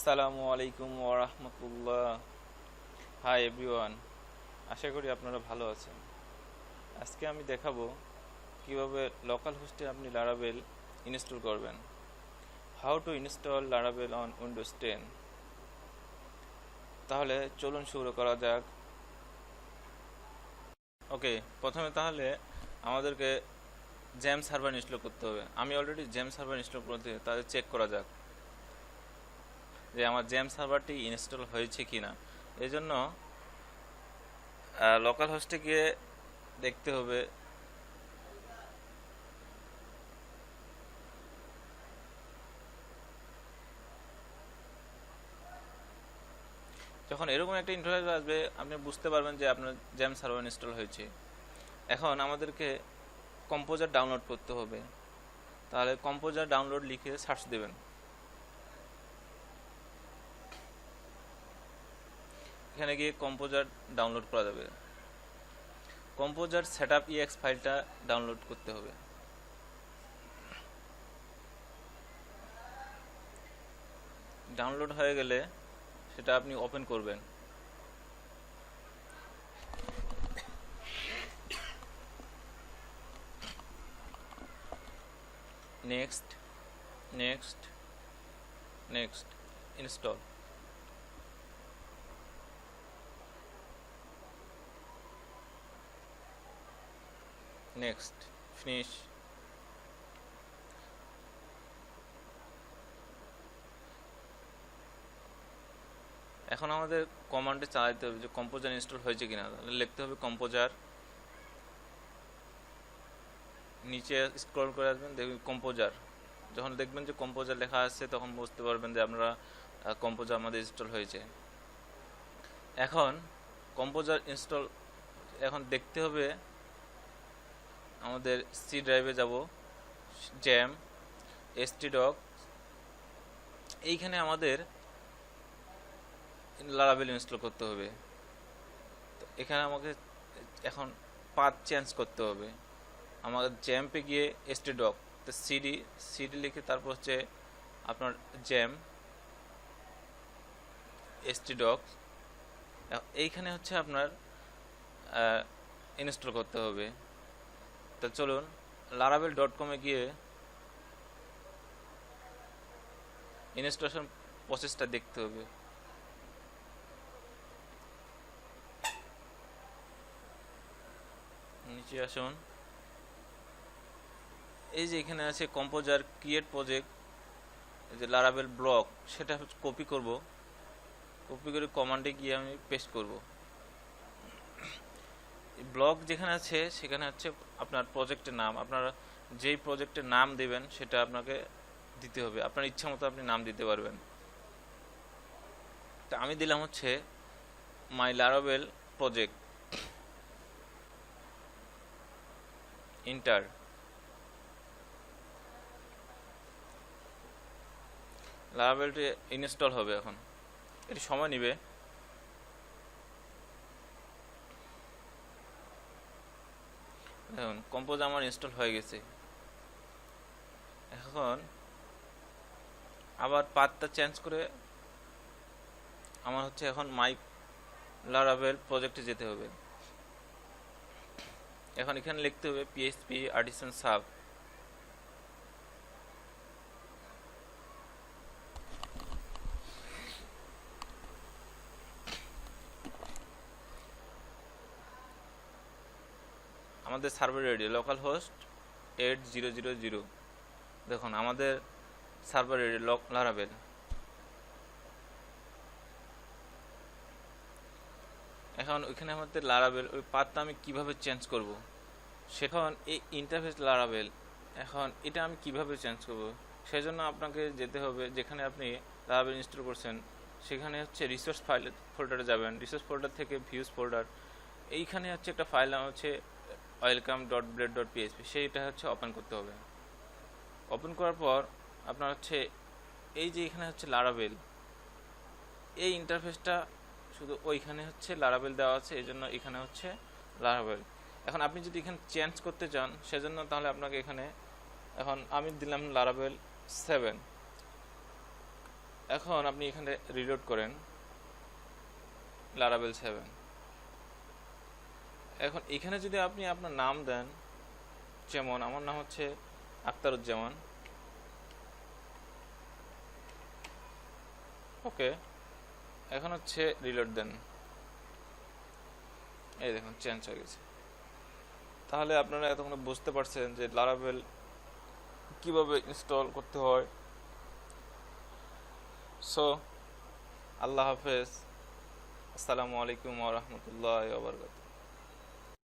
আসসালামু আলাইকুম ওয়া রাহমাতুল্লাহ। হাই এভরিওয়ান, আশা করি আপনারা ভালো আছেন। আজকে আমি দেখাবো কিভাবে লোকাল হোস্টে আপনি লারাভেল ইনস্টল করবেন। How to install Laravel on Windows 10। তাহলে চলুন শুরু করা যাক। ওকে, প্রথমে তাহলে আমাদেরকে জ্যাম সার্ভার ইনস্টল করতে হবে। আমি অলরেডি জ্যাম সার্ভার ইনস্টল করতে, তাহলে চেক করা যাক যে আমার জ্যাম সার্ভারটি ইনস্টল হয়েছে কিনা। এই জন্য লোকাল হোস্টে গিয়ে দেখতে হবে। যখন এরকম একটা ইন্টারফেস আসবে, আপনি বুঝতে পারবেন যে আপনার জ্যাম সার্ভার ইনস্টল হয়েছে। এখন আমাদেরকে কম্পোজার ডাউনলোড করতে হবে। তাহলে কম্পোজার ডাউনলোড লিখে সার্চ দেবেন। এখানে গিয়ে কম্পোজার ডাউনলোড করা যাবে। কম্পোজার সেটআপ ইএক্স ফাইলটা ডাউনলোড করতে হবে। ডাউনলোড হয়ে গেলে সেটা আপনি ওপেন করবেন। Next next next install. Next finish. এখন আমাদের কমান্ডে চালাতে হবে যে কম্পোজার ইনস্টল হয়েছে কিনা। তাহলে লিখতে হবে কম্পোজার, নিচে স্ক্রল করে আসবেন, দেখবেন কম্পোজার। যখন দেখবেন যে কম্পোজার লেখা আছে তখন বুঝতে পারবেন যে আপনারা কম্পোজার আমাদের ইনস্টল হয়েছে। এখন কম্পোজার ইনস্টল, এখন দেখতে হবে আমাদের সি ড্রাইভে যাব, জ্যাম stdoc, এইখানে আমাদের লারাভেল ইনস্টল করতে হবে। তো এখানে আমাকে এখন পাথ চেঞ্জ করতে হবে। আমাদের জ্যাম্পে গিয়ে stdoc, তো সিডি লিখে তারপর হচ্ছে আপনার জ্যাম stdoc, এইখানে হচ্ছে আপনার ইনস্টল করতে হবে। তো চলুন laravel.com-এ গিয়ে ইনস্টলেশন প্রসেসটা দেখতে হবে। নিচে আসুন, এই যে এখানে আছে কম্পোজার ক্রিয়েট প্রজেক্ট, এই যে লারাভেল ব্লক, সেটা কপি করব। কপি করে কমান্ডে গিয়ে আমি পেস্ট করব। ব্লক যেখানে আছে সেখানে হচ্ছে আপনার প্রজেক্টের নাম। আপনারা যেই প্রজেক্টের নাম দেবেন সেটা আপনাকে দিতে হবে। আপনার ইচ্ছা মতো আপনি নাম দিতে পারবেন। তা আমি দিলাম হচ্ছে মাই লারাভেল প্রজেক্ট, ইন্টার। লারাভেলটি ইনস্টল হবে, এখন এটি সময় নেবে। দেখুন কম্পোজ আমার ইনস্টল হয়ে গেছে। এখন আবার পাথটা চেঞ্জ করে আমার হচ্ছে এখন মাই লারাভেল প্রজেক্টে যেতে হবে। এখন এখানে লিখতে হবে PHP artisan sub। আমাদের সার্ভার রেডি, লোকাল হোস্ট 8000। দেখুন আমাদের সার্ভার রেডি লারাভেল। এখন ওইখানে আমাদের লারাভেল, ওই পাথটা আমি কিভাবে চেঞ্জ করব, সেখন এই ইন্টারফেস লারাভেল, এখন এটা আমি কিভাবে চেঞ্জ করব, সেজন্য আপনাকে যেতে হবে যেখানে আপনি লারাভেল ইনস্টল করছেন সেখানে হচ্ছে রিসোর্স ফাইল ফোল্ডারে যাবেন। রিসোর্স ফোল্ডার থেকে ভিউজ ফোল্ডার, এইখানে হচ্ছে একটা ফাইল নাম হচ্ছে welcome.blade.php, সেইটা হচ্ছে ওপেন করতে হবে। ওপেন করার পর আপনার হচ্ছে এই যে এখানে হচ্ছে লারাভেল, এই ইন্টারফেসটা শুধু ওইখানে হচ্ছে লারাভেল দেওয়া আছে, এই জন্য এখানে হচ্ছে লারাভেল। এখন আপনি যদি এখানে চেঞ্জ করতে চান সেজন্য তাহলে আপনাকে এখানে, এখন আমি দিলাম লারাভেল 7। এখন আপনি এখানে রিলোড করেন Laravel 7। এখন এখানে যদি আপনি আপনার নাম দেন, যেমন আমার নাম হচ্ছে আক্তারুজ্জামান, ওকে, এখন হচ্ছে রিলোড দেন, এই দেখুন চেঞ্জ হয়ে গেছে। তাহলে আপনারা এতক্ষণ বুঝতে পারছেন যে Laravel কিভাবে ইনস্টল করতে হয়। সো আল্লাহ হাফেজ, আসসালামু আলাইকুম ওয়া রাহমাতুল্লাহি ওয়া বারাকাতুহু।